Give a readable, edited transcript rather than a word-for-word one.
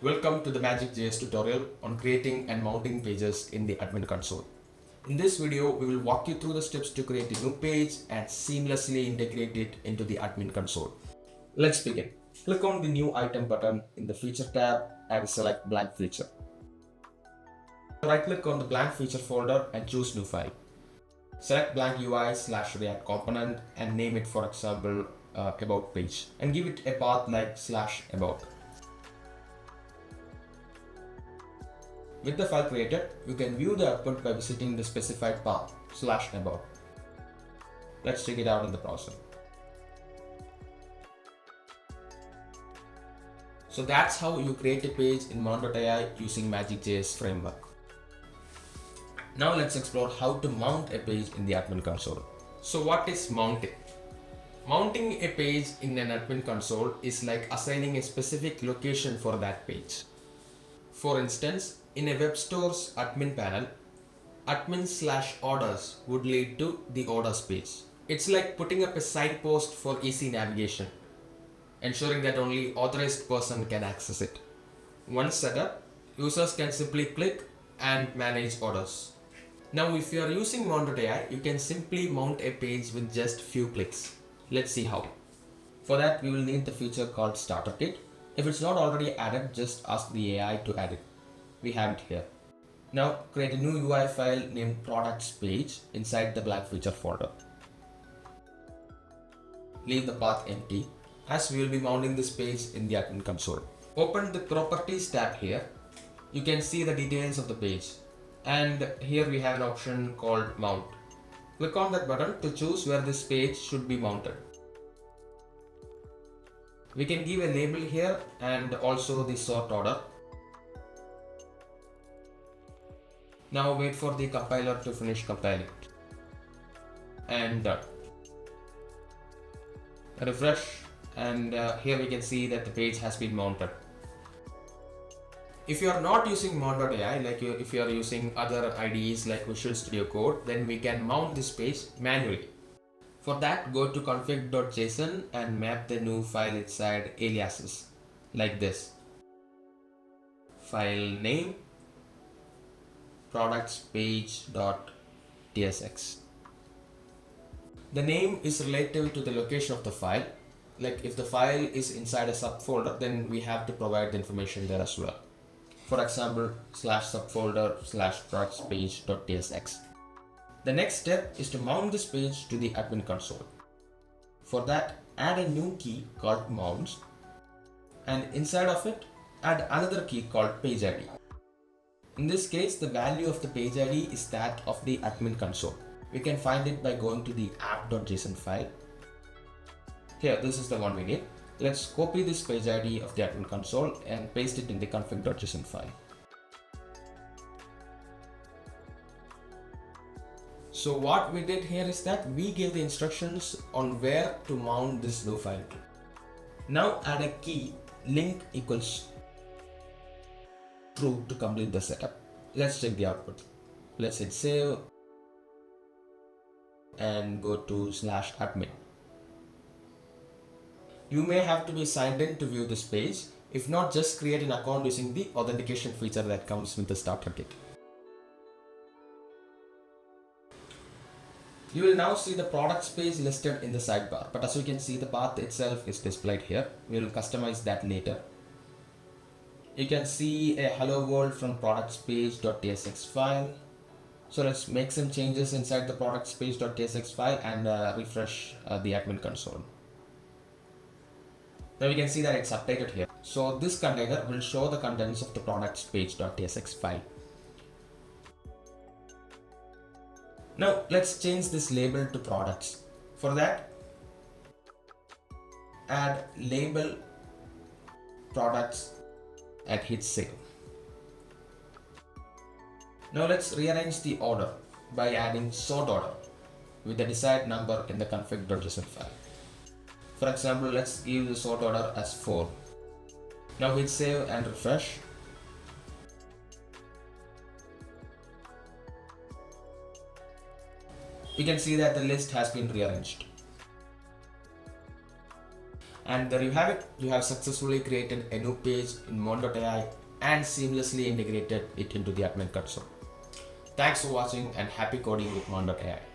Welcome to the MagicJS tutorial on creating and mounting pages in the admin console. In this video, we will walk you through the steps to create a new page and seamlessly integrate it into the admin console. Let's begin. Click on the New Item button in the Feature tab and select Blank Feature. Right-click on the Blank Feature folder and choose New File. Select blank UI/React component and name it, for example, About Page, and give it a path like /about. With the file created, you can view the output by visiting the specified path /about. Let's check it out in the browser. So that's how you create a page in MERN.AI using MagicJS framework. Now let's explore how to mount a page in the admin console. So what is mounting? Mounting a page in an admin console is like assigning a specific location for that page. For instance, in a web store's admin panel, admin/orders would lead to the orders page. It's like putting up a signpost for easy navigation, ensuring that only authorized person can access it. Once set up, users can simply click and manage orders. Now, if you are using MERN.AI, you can simply mount a page with just few clicks. Let's see how. For that, we will need the feature called Starter Kit. If it's not already added, just ask the AI to add it. We have it here. Now, create a new UI file named products page inside the blank feature folder. Leave the path empty, as we will be mounting this page in the admin console. Open the properties tab here. You can see the details of the page. And here we have an option called mount. Click on that button to choose where this page should be mounted. We can give a label here and also the sort order. Now wait for the compiler to finish compiling. And done. Refresh, and here we can see that the page has been mounted. If you are not using MERN.AI, if you are using other IDEs like Visual Studio Code, then we can mount this page manually. For that, go to config.json and map the new file inside aliases, like this. File name, productspage.tsx. The name is relative to the location of the file. Like if the file is inside a subfolder, then we have to provide the information there as well. For example, /subfolder/productspage.tsx. The next step is to mount this page to the admin console. For that, add a new key called mounts, and inside of it, add another key called page ID. In this case, the value of the page ID is that of the admin console. We can find it by going to the app.json file. Here, this is the one we need. Let's copy this page ID of the admin console and paste it in the config.json file. So what we did here is that we gave the instructions on where to mount this new file. Now add a key link equals true to complete the setup. Let's check the output. Let's hit save and go to /admin. You may have to be signed in to view this page. If not, just create an account using the authentication feature that comes with the starter kit. You will now see the products page listed in the sidebar, but as you can see, the path itself is displayed here. We will customize that later. You can see a hello world from productspage.tsx file. So let's make some changes inside the productspage.tsx file and refresh the admin console. Now we can see that it's updated here. So this container will show the contents of the productspage.tsx file. Now let's change this label to products. For that, add label products and hit save. Now let's rearrange the order by adding sort order with the desired number in the config.json file. For example, let's give the sort order as 4. Now hit save and refresh. You can see that the list has been rearranged. And there you have it. You have successfully created a new page in MERN.AI and seamlessly integrated it into the admin console. Thanks for watching and happy coding with MERN.AI.